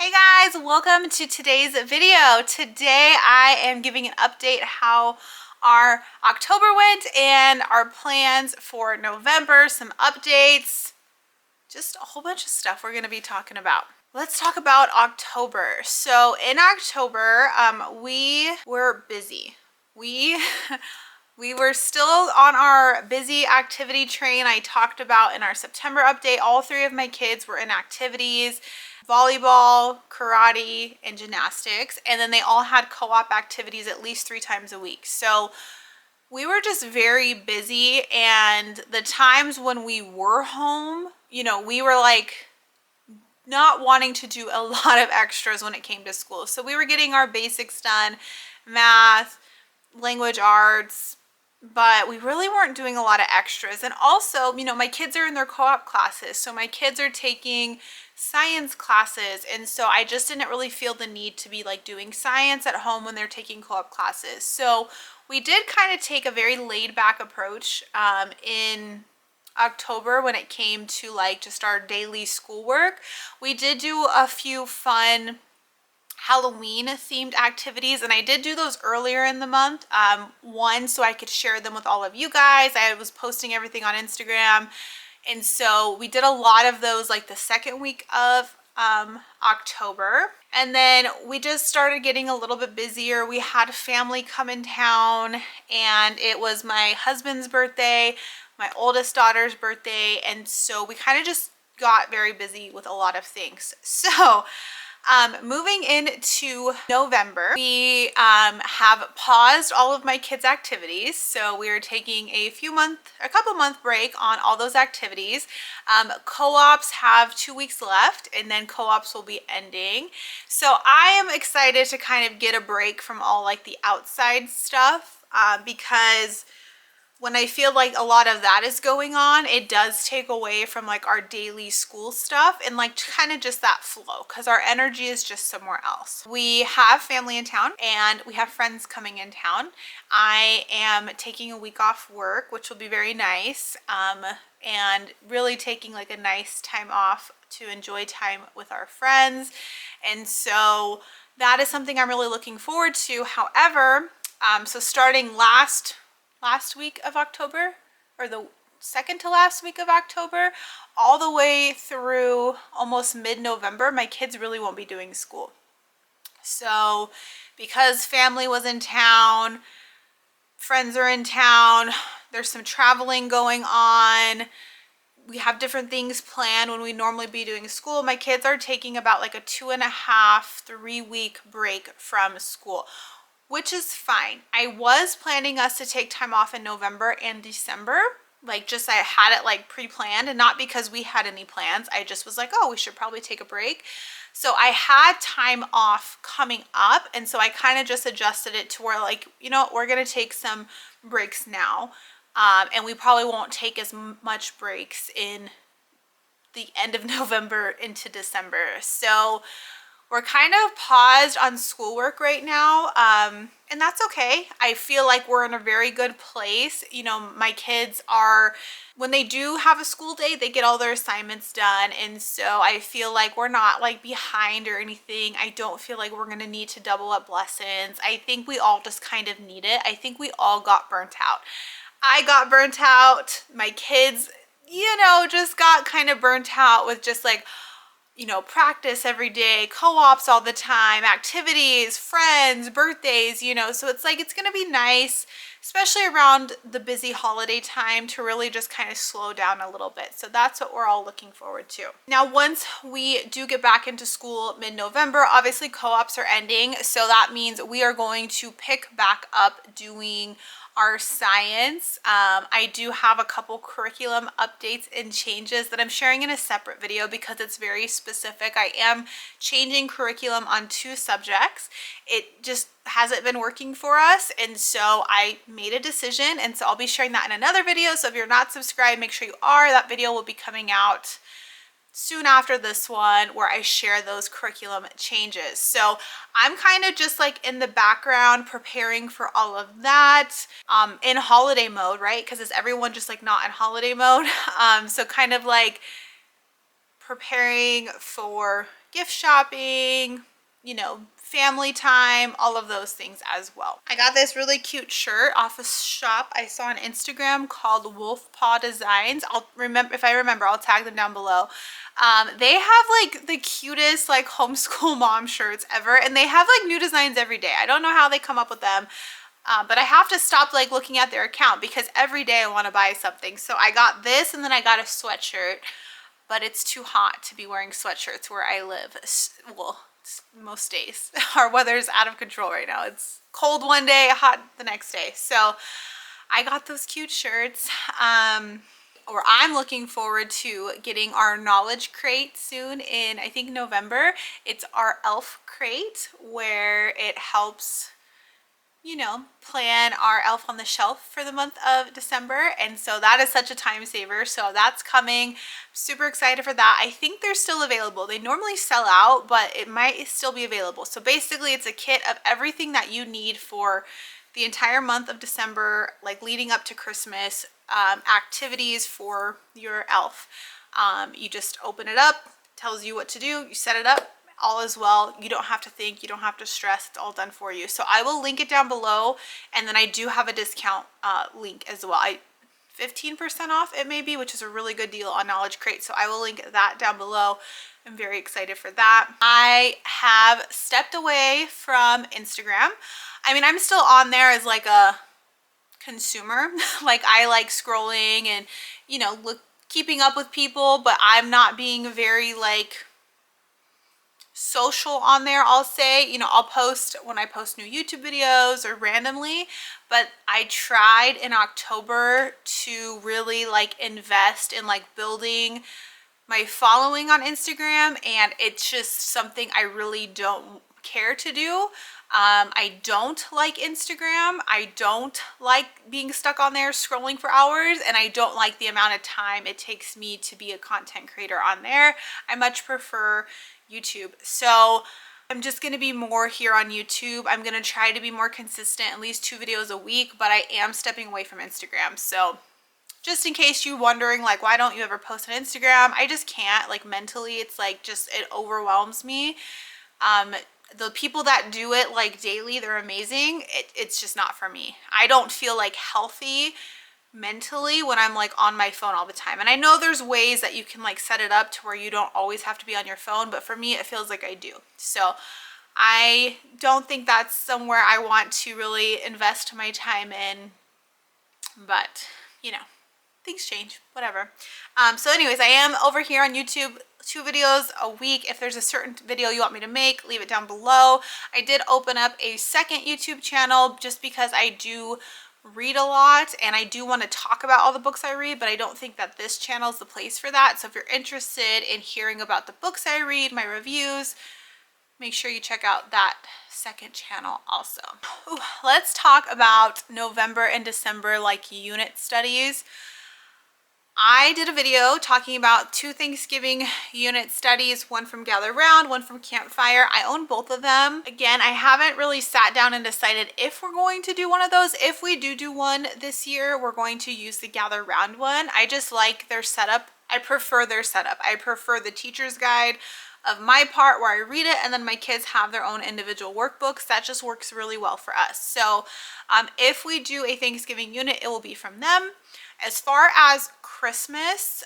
Hey guys, welcome to today's video. Today I am giving an update how our October went and our plans for November, some updates, just a whole bunch of stuff we're going to be talking about. Let's talk about October. So in October, we were busy. We we were still on our busy activity train I talked about in our September update. All three of my kids were in activities: volleyball, karate, and gymnastics. And then they all had co-op activities at least 3 times a week. So we were just very busy, and the times when we were home, we were like not wanting to do a lot of extras when it came to school. So we were getting our basics done, math, language arts, but we really weren't doing a lot of extras. And also, my kids are in their co-op classes, so my kids are taking science classes, and so I just didn't really feel the need to be like doing science at home when they're taking co-op classes. So we did kind of take a very laid back approach in October when it came to like just our daily schoolwork. We did do a few fun Halloween themed activities, and I did do those earlier in the month. One, so I could share them with all of you guys. I was posting everything on Instagram, and so we did a lot of those like the second week of October. And then we just started getting a little bit busier. We had family come in town, and it was my husband's birthday, my oldest daughter's birthday, and so we kind of just got very busy with a lot of things. So moving into November, we have paused all of my kids' activities. So we are taking a couple month break on all those activities. Co-ops have 2 weeks left, and then co-ops will be ending. So I am excited to kind of get a break from all like the outside stuff because when I feel like a lot of that is going on, it does take away from like our daily school stuff and like kind of just that flow, because our energy is just somewhere else. We have family in town and we have friends coming in town. I am taking a week off work, which will be very nice, and really taking like a nice time off to enjoy time with our friends. And so that is something I'm really looking forward to. However, so starting last week of October, or the second to last week of October, all the way through almost mid-November, my kids really won't be doing school. So because family was in town, friends are in town, there's some traveling going on, we have different things planned when we normally be doing school. My kids are taking about like a 2.5-3 week break from school, which is fine. I was planning us to take time off in November and December. Like just I had it like pre-planned, and not because we had any plans. I just was like, oh, we should probably take a break. So I had time off coming up, and so I kind of just adjusted it to where like, we're going to take some breaks now. And we probably won't take as much breaks in the end of November into December. So we're kind of paused on schoolwork right now, and that's okay. I feel like we're in a very good place. My kids are, when they do have a school day, they get all their assignments done, and so I feel like we're not like behind or anything. I don't feel like we're gonna need to double up lessons. I think we all just kind of need it. I think we all got burnt out. I got burnt out. My kids, just got kind of burnt out with just like, practice every day, co-ops all the time, activities, friends, birthdays, so it's like, it's going to be nice, especially around the busy holiday time, to really just kind of slow down a little bit. So that's what we're all looking forward to. Now, once we do get back into school mid-November, obviously co-ops are ending. So that means we are going to pick back up doing our science. I do have a couple curriculum updates and changes that I'm sharing in a separate video because it's very specific. I am changing curriculum on 2 subjects. It just hasn't been working for us, and so I made a decision, and so I'll be sharing that in another video. So if you're not subscribed, make sure you are. That video will be coming out soon after this one, where I share those curriculum changes. So I'm kind of just like in the background preparing for all of that, in holiday mode, right? Because is everyone just like not in holiday mode? So kind of like preparing for gift shopping, you know, family time, all of those things as well. I got this really cute shirt off a shop I saw on Instagram called Wolf Paw Designs. If I remember, I'll tag them down below. They have like the cutest like homeschool mom shirts ever, and they have like new designs every day. I don't know how they come up with them. But I have to stop like looking at their account because every day I want to buy something. So I got this, and then I got a sweatshirt, but it's too hot to be wearing sweatshirts where I live. Well, most days. Our weather is out of control right now. It's cold one day, hot the next day. So I got those cute shirts. Or I'm looking forward to getting our knowledge crate soon in, I think, November. It's our elf crate where it helps, you know, plan our elf on the shelf for the month of December. And so that is such a time saver. So that's coming. Super excited for that. I think they're still available. They normally sell out, but it might still be available. So basically it's a kit of everything that you need for the entire month of December, like leading up to Christmas, activities for your elf. You just open it up, tells you what to do, you set it up, all is well. You don't have to think, you don't have to stress, it's all done for you. So I will link it down below, and then I do have a discount link as well. 15% off it may be, which is a really good deal on Knowledge Crate. So I will link that down below. I'm very excited for that. I have stepped away from Instagram. I mean, I'm still on there as like a consumer. Like I like scrolling and, you know, keeping up with people, but I'm not being very like social on there. I'll say, you know, I'll post when I post new YouTube videos or randomly, but I tried in October to really like invest in like building my following on Instagram, and it's just something I really don't care to do. I don't like Instagram. I don't like being stuck on there scrolling for hours, and I don't like the amount of time it takes me to be a content creator on there. I much prefer YouTube. So I'm just going to be more here on YouTube. I'm going to try to be more consistent, at least 2 videos a week, but I am stepping away from Instagram. So just in case you're wondering, like, why don't you ever post on Instagram? I just can't, like, mentally, it's like just, it overwhelms me. The people that do it like daily, they're amazing. It's just not for me. I don't feel like healthy mentally when I'm like on my phone all the time. And I know there's ways that you can like set it up to where you don't always have to be on your phone, but for me it feels like I do. So I don't think that's somewhere I want to really invest my time in, but you know, things change, whatever. So anyways, I am over here on YouTube, 2 videos a week. If there's a certain video you want me to make, leave it down below. I did open up a second YouTube channel just because I do read a lot and I do want to talk about all the books I read, but I don't think that this channel is the place for that. So if you're interested in hearing about the books I read, my reviews, make sure you check out that second channel also. Ooh, let's talk about November and December like unit studies. I did a video talking about 2 Thanksgiving unit studies, one from Gather Round, one from Campfire. I own both of them. Again, I haven't really sat down and decided if we're going to do one of those. If we do one this year, we're going to use the Gather Round one. I just like their setup. I prefer their setup. I prefer the teacher's guide of my part where I read it, and then my kids have their own individual workbooks. That just works really well for us. So if we do a Thanksgiving unit, it will be from them. As far as Christmas,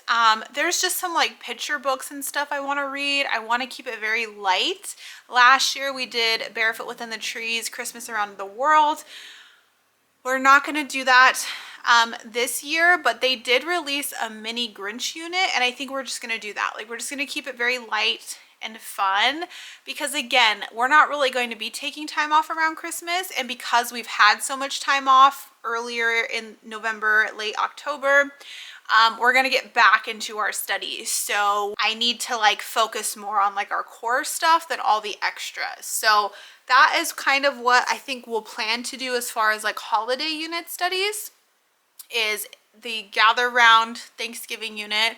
there's just some like picture books and stuff I want to read. I want to keep it very light. Last year we did Barefoot Within the Trees, Christmas Around the World. We're not going to do that this year, but they did release a mini Grinch unit, and I think we're just going to do that. Like, we're just going to keep it very light and fun because, again, we're not really going to be taking time off around Christmas, and because we've had so much time off earlier in November, late October, we're going to get back into our studies. So I need to like focus more on like our core stuff than all the extras. So that is kind of what I think we'll plan to do as far as like holiday unit studies, is the Gather Round Thanksgiving unit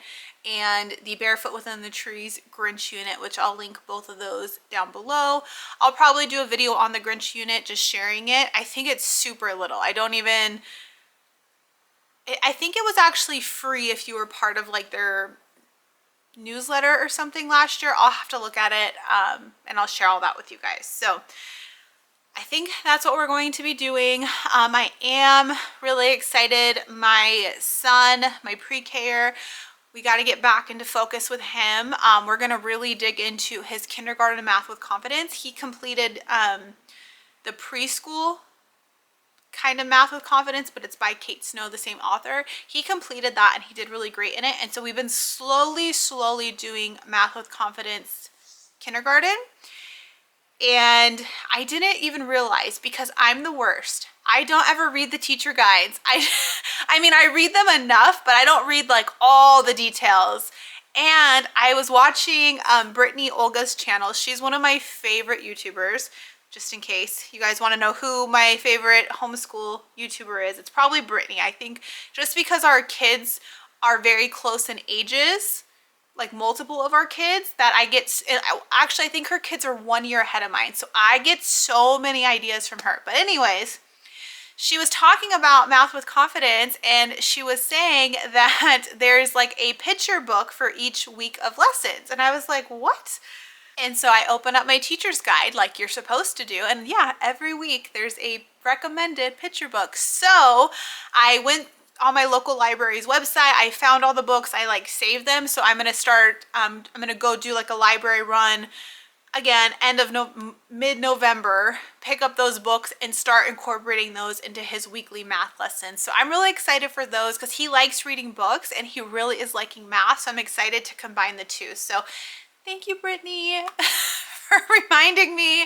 and the Barefoot Within the Trees Grinch unit, which I'll link both of those down below. I'll probably do a video on the Grinch unit, just sharing it. I think it's super little. I think it was actually free if you were part of like their newsletter or something last year. I'll have to look at it and I'll share all that with you guys. So I think that's what we're going to be doing. I am really excited. My son, my pre-K-er, we got to get back into focus with him. We're going to really dig into his kindergarten math with confidence. He completed the preschool kind of math with confidence, but it's by Kate Snow, the same author. He completed that and he did really great in it. And so we've been slowly doing math with confidence kindergarten. And I didn't even realize, because I'm the worst, I don't ever read the teacher guides. I mean, I read them enough, but I don't read like all the details. And I was watching Brittany Olga's channel. She's one of my favorite YouTubers, just in case you guys want to know who my favorite homeschool YouTuber is. It's probably Brittany. I think just because our kids are very close in ages, like multiple of our kids, that I get, actually I think her kids are 1 year ahead of mine, so I get so many ideas from her. But anyways, she was talking about math with confidence, and she was saying that there's like a picture book for each week of lessons, and I was like, what? And so I opened up my teacher's guide like you're supposed to do, and yeah, every week there's a recommended picture book. So I went on my local library's website, I found all the books, I like saved them. So I'm gonna start, I'm gonna go do like a library run again, mid-November, pick up those books and start incorporating those into his weekly math lessons. So I'm really excited for those because he likes reading books and he really is liking math. So I'm excited to combine the two. So thank you, Brittany, for reminding me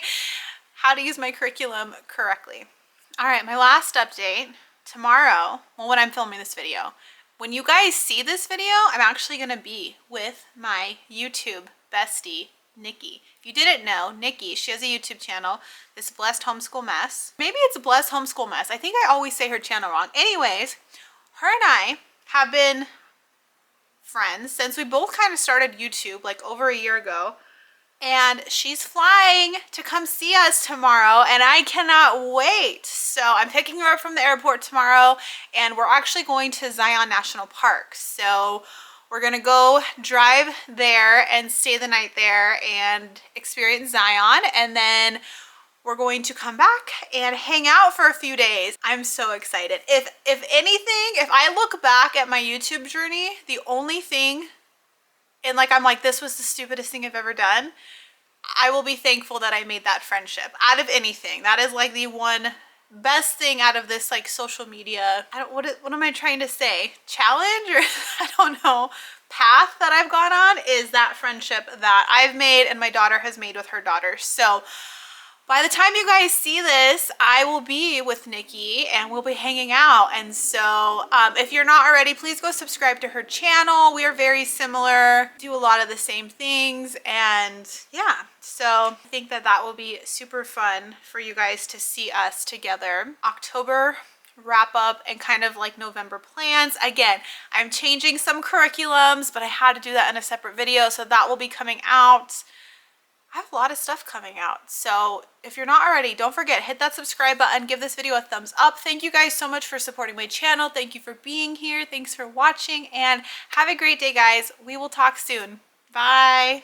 how to use my curriculum correctly. All right, my last update. Tomorrow, well, when I'm filming this video, when you guys see this video, I'm actually gonna be with my YouTube bestie, Nickie. If you didn't know, Nickie, she has a YouTube channel, this Blessed Homeschool Mess. Maybe it's Blessed Homeschool Mess. I think I always say her channel wrong. Anyways, her and I have been friends since we both kind of started YouTube like over a year ago. And she's flying to come see us tomorrow, and I cannot wait. So I'm picking her up from the airport tomorrow, and we're actually going to Zion National Park. So we're gonna go drive there and stay the night there and experience Zion, and then we're going to come back and hang out for a few days. I'm so excited. If anything, if I look back at my YouTube journey, the only thing, and like I'm like, this was the stupidest thing I've ever done, I will be thankful that I made that friendship. Out of anything, that is like the one best thing out of this like social media, what am I trying to say, challenge, or I don't know, path that I've gone on, is that friendship that I've made and my daughter has made with her daughter. So by the time you guys see this, I will be with Nickie and we'll be hanging out. And so if you're not already, please go subscribe to her channel. We are very similar, do a lot of the same things. And yeah, so I think that that will be super fun for you guys to see us together. October wrap up and kind of like November plans. Again, I'm changing some curriculums, but I had to do that in a separate video. So that will be coming out. I have a lot of stuff coming out. So if you're not already, don't forget, hit that subscribe button, give this video a thumbs up. Thank you guys so much for supporting my channel. Thank you for being here. Thanks for watching, and have a great day, guys. We will talk soon. Bye.